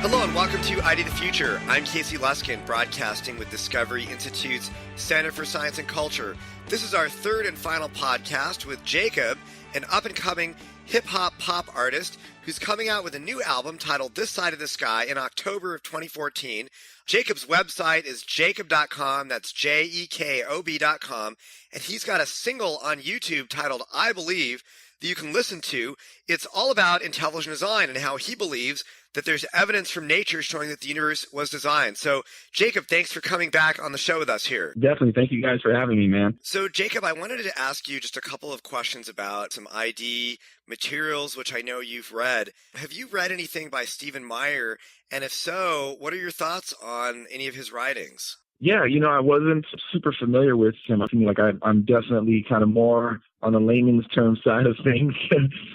Hello and welcome to ID the Future. I'm Casey Luskin, broadcasting with Discovery Institute's Center for Science and Culture. This is our third and final podcast with Jacob, an up-and-coming hip-hop pop artist who's coming out with a new album titled This Side of the Sky in October of 2014. Jacob's website is jacob.com, that's Jekob.com, and he's got a single on YouTube titled I Believe that you can listen to. It's all about intelligent design and how he believes that there's evidence from nature showing that the universe was designed. So, Jacob, thanks for coming back on the show with us here. Definitely. Thank you guys for having me, man. So, Jacob, I wanted to ask you just a couple of questions about some ID materials, which I know you've read. Have you read anything by Meyer? And if so, what are your thoughts on any of his writings? Yeah, I wasn't super familiar with him. I feel like I'm definitely kind of more on the layman's term side of things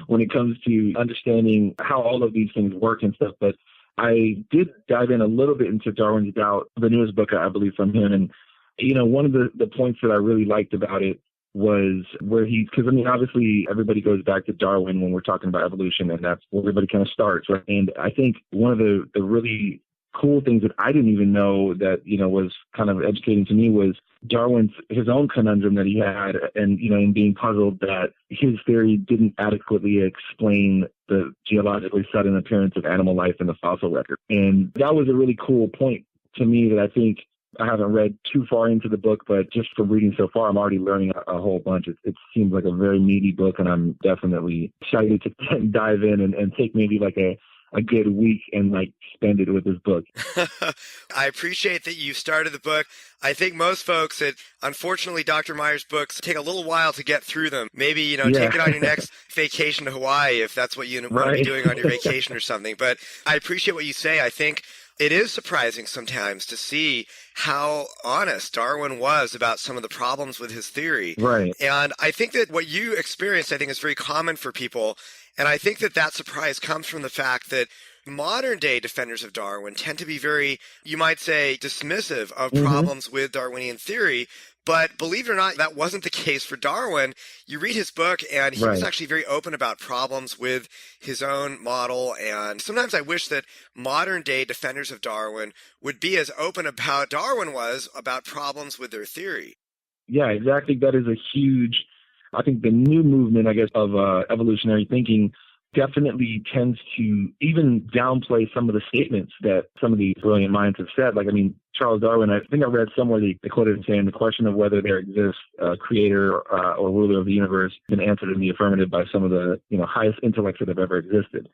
when it comes to understanding how all of these things work and stuff. But I did dive in a little bit into Darwin's Doubt, the newest book, I believe, from him. And, one of the points that I really liked about it was where because obviously everybody goes back to Darwin when we're talking about evolution, and that's where everybody kind of starts, right? And I think one of the really cool things that I didn't even know that, was kind of educating to me was his own conundrum that he had, and, in being puzzled that his theory didn't adequately explain the geologically sudden appearance of animal life in the fossil record. And that was a really cool point to me that I think I haven't read too far into the book, but just from reading so far, I'm already learning a whole bunch. It seems like a very meaty book, and I'm definitely excited to dive in and take maybe like a good week and spend it with this book. I appreciate that you started the book. I think most folks unfortunately, Dr. Meyer's books take a little while to get through them. Maybe, take it on your next vacation to Hawaii if that's what you want to be doing on your vacation or something. But I appreciate what you say. I think it is surprising sometimes to see how honest Darwin was about some of the problems with his theory. Right. And I think that what you experienced, I think, is very common for people. And I think that surprise comes from the fact that modern-day defenders of Darwin tend to be very, you might say, dismissive of problems with Darwinian theory. But believe it or not, that wasn't the case for Darwin. You read his book, and he was actually very open about problems with his own model. And sometimes I wish that modern-day defenders of Darwin would be as open about Darwin was about problems with their theory. Yeah, exactly. That is a huge, I think the new movement, I guess, of evolutionary thinking definitely tends to even downplay some of the statements that some of these brilliant minds have said. Charles Darwin, I think I read somewhere they quoted him saying the question of whether there exists a creator or ruler of the universe has been answered in the affirmative by some of the highest intellects that have ever existed.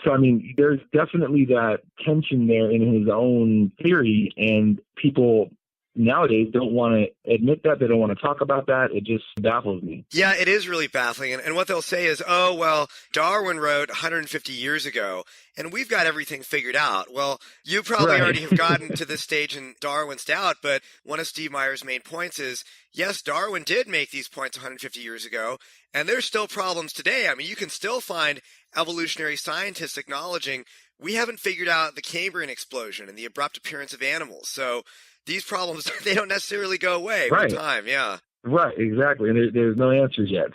So, there's definitely that tension there in his own theory, and people nowadays don't want to admit that. They don't want to talk about that. It just baffles me. Yeah, it is really baffling. And what they'll say is, oh, well, Darwin wrote 150 years ago, and we've got everything figured out. Well, you probably already have gotten to this stage in Darwin's Doubt, but one of Steve Meyer's main points is, yes, Darwin did make these points 150 years ago, and there's still problems today. You can still find evolutionary scientists acknowledging we haven't figured out the Cambrian explosion and the abrupt appearance of animals. So these problems, they don't necessarily go away with time, yeah. Right, exactly. And there's no answers yet.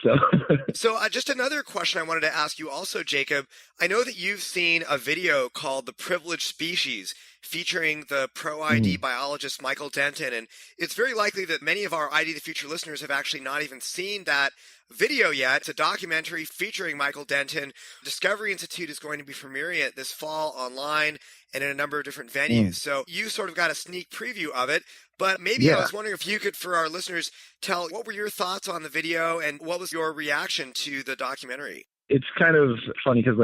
So just another question I wanted to ask you also, Jacob. I know that you've seen a video called The Privileged Species featuring the pro-ID biologist Michael Denton. And it's very likely that many of our ID the Future listeners have actually not even seen that video yet. It's a documentary featuring Michael Denton. Discovery Institute is going to be premiering it this fall online and in a number of different venues. So you sort of got a sneak preview of it. But maybe I was wondering if you could, for our listeners, tell what were your thoughts on the video and what was your reaction to the documentary? It's kind of funny because,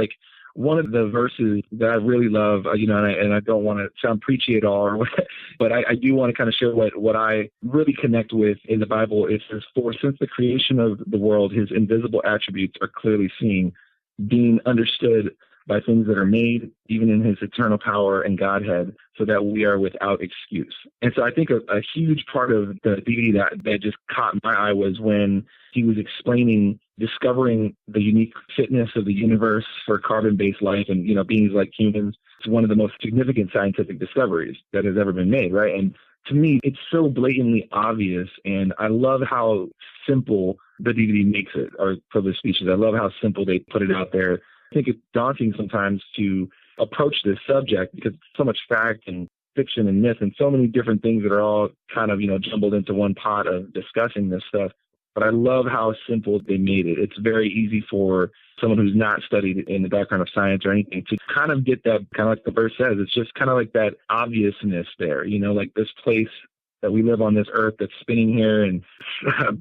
one of the verses that I really love, and I don't want to sound preachy at all, but I do want to kind of share what I really connect with in the Bible. It says, "For since the creation of the world, his invisible attributes are clearly seen, being understood by things that are made, even in his eternal power and Godhead, so that we are without excuse." And so I think a huge part of the DVD that just caught my eye was when he was discovering the unique fitness of the universe for carbon-based life and, beings like humans. It's one of the most significant scientific discoveries that has ever been made, right? And to me, it's so blatantly obvious, and I love how simple the DVD makes it, or Privileged Species. I love how simple they put it out there. I think it's daunting sometimes to approach this subject, because so much fact and fiction and myth and so many different things that are all kind of, jumbled into one pot of discussing this stuff. But I love how simple they made it. It's very easy for someone who's not studied in the background of science or anything to kind of get that, kind of like the verse says, it's just kind of like that obviousness there, like this place that we live on, this earth that's spinning here and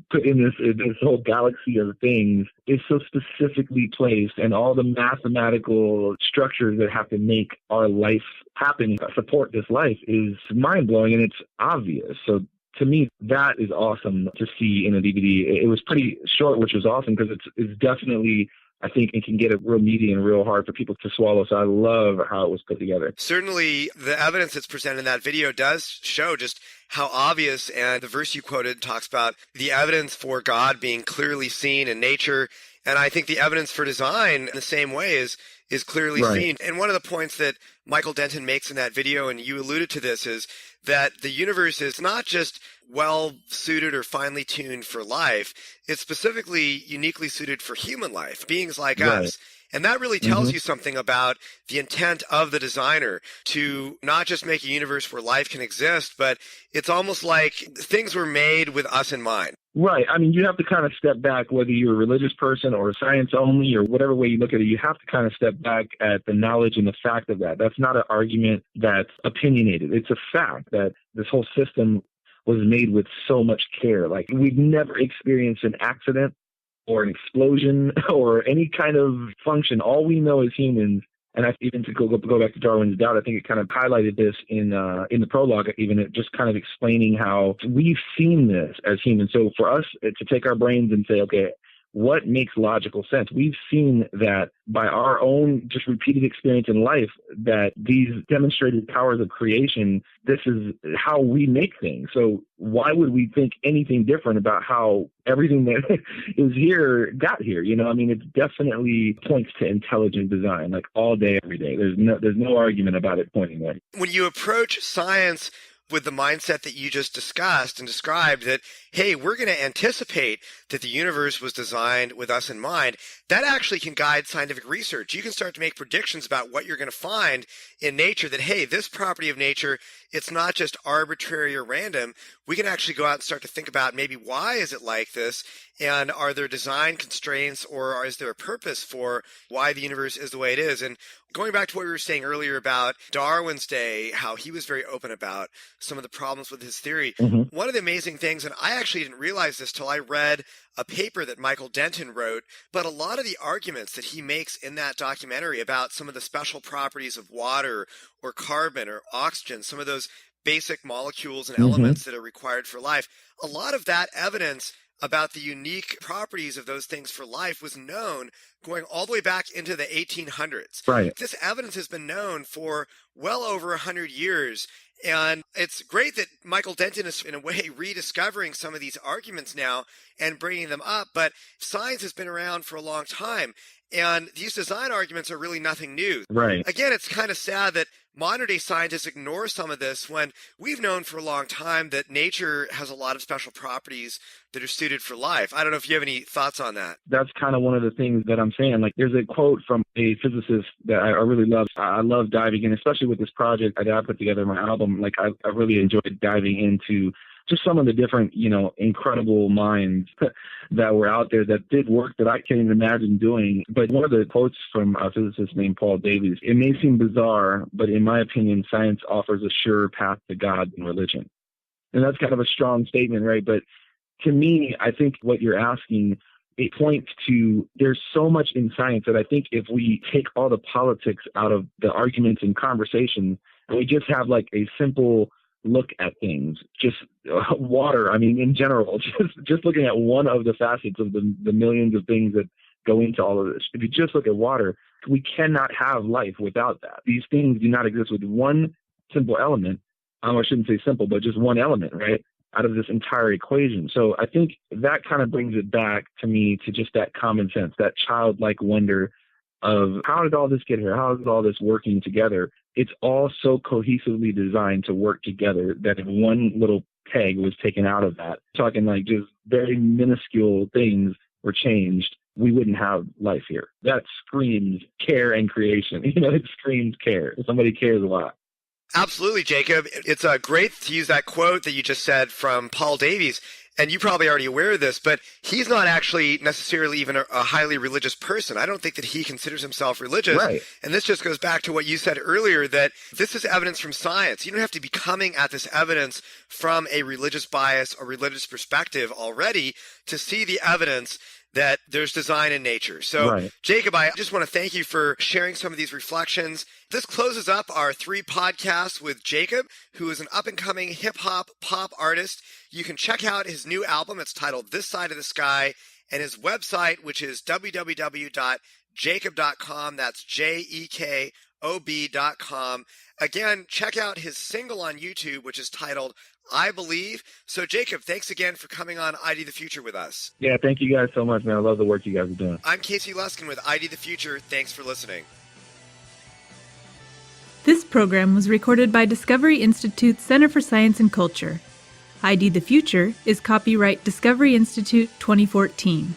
put in this whole galaxy of things, is so specifically placed, and all the mathematical structures that have to make our life happen, support this life, is mind-blowing, and it's obvious. So to me, that is awesome to see in a DVD. It was pretty short, which was awesome, because it's definitely, I think it can get a real meaty and real hard for people to swallow. So I love how it was put together. Certainly, the evidence that's presented in that video does show just how obvious, and the verse you quoted talks about the evidence for God being clearly seen in nature. And I think the evidence for design in the same way is clearly seen. And one of the points that Michael Denton makes in that video, and you alluded to this, is that the universe is not just well suited or finely tuned for life. It's specifically uniquely suited for human life, beings like us. And that really tells you something about the intent of the designer to not just make a universe where life can exist, but it's almost like things were made with us in mind. Right. I mean, you have to kind of step back, whether you're a religious person or science only or whatever way you look at it, you have to kind of step back at the knowledge and the fact of that. That's not an argument that's opinionated. It's a fact that this whole system was made with so much care. Like, we've never experienced an accident or an explosion or any kind of function. All we know as humans, and I even to go back to Darwin's doubt, I think it kind of highlighted this in the prologue, even it just kind of explaining how we've seen this as humans. So for us to take our brains and say, okay, what makes logical sense? We've seen that by our own just repeated experience in life, that these demonstrated powers of creation, this is how we make things. So why would we think anything different about how everything that is here got here? I mean, it definitely points to intelligent design, like all day, every day. There's no argument about it pointing there. When you approach science with the mindset that you just discussed and described, that, hey, we're going to anticipate that the universe was designed with us in mind, that actually can guide scientific research. You can start to make predictions about what you're going to find in nature, that, hey, this property of nature, it's not just arbitrary or random. We can actually go out and start to think about maybe why is it like this, and are there design constraints, or is there a purpose for why the universe is the way it is? And going back to what we were saying earlier about Darwin's day, how he was very open about some of the problems with his theory. One of the amazing things, and I actually didn't realize this till I read a paper that Michael Denton wrote, but a lot of the arguments that he makes in that documentary about some of the special properties of water or carbon or oxygen, some of those basic molecules and elements that are required for life, a lot of that evidence about the unique properties of those things for life was known going all the way back into the 1800s. Right. This evidence has been known for well over 100 years. And it's great that Michael Denton is, in a way, rediscovering some of these arguments now and bringing them up. But science has been around for a long time, and these design arguments are really nothing new. Right. Again, it's kind of sad that modern-day scientists ignore some of this when we've known for a long time that nature has a lot of special properties that are suited for life. I don't know if you have any thoughts on that. That's kind of one of the things that I'm saying. Like, there's a quote from a physicist that I really love. I love diving in, especially with this project that I put together in my album. Like, I really enjoyed diving into just some of the different, incredible minds that were out there that did work that I can't even imagine doing. But one of the quotes from a physicist named Paul Davies, it may seem bizarre, but in my opinion, science offers a surer path to God than religion. And that's kind of a strong statement, right? But to me, I think what you're asking, it points to there's so much in science that I think if we take all the politics out of the arguments and conversation, and we just have like a simple look at things, just water, I mean, in general, just looking at one of the facets of the millions of things that go into all of this. If you just look at water, we cannot have life without that. These things do not exist with one simple element. I shouldn't say simple, but just one element, right, out of this entire equation. So I think that kind of brings it back to me to just that common sense, that childlike wonder of how did all this get here? How is all this working together? It's all so cohesively designed to work together that if one little peg was taken out of that, talking like just very minuscule things, were changed, we wouldn't have life here. That screams care and creation. It screams care. Somebody cares a lot. Absolutely, Jacob. It's great to use that quote that you just said from Paul Davies. And you're probably already aware of this, but he's not actually necessarily even a highly religious person. I don't think that he considers himself religious. Right. And this just goes back to what you said earlier, that this is evidence from science. You don't have to be coming at this evidence from a religious bias or religious perspective already to see the evidence that there's design in nature. So, right. Jacob, I just want to thank you for sharing some of these reflections. This closes up our 3 podcasts with Jacob, who is an up-and-coming hip-hop pop artist. You can check out his new album. It's titled This Side of the Sky, and his website, which is www.jacob.com. That's JEKOB.com. Again, check out his single on YouTube, which is titled I Believe. So, Jacob, thanks again for coming on ID the Future with us. Yeah, thank you guys so much, man. I love the work you guys are doing. I'm Casey Luskin with ID the Future. Thanks for listening. This program was recorded by Discovery Institute's Center for Science and Culture. ID the Future is copyright Discovery Institute 2014.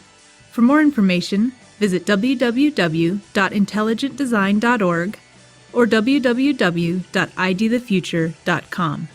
For more information, visit www.intelligentdesign.org or www.idthefuture.com.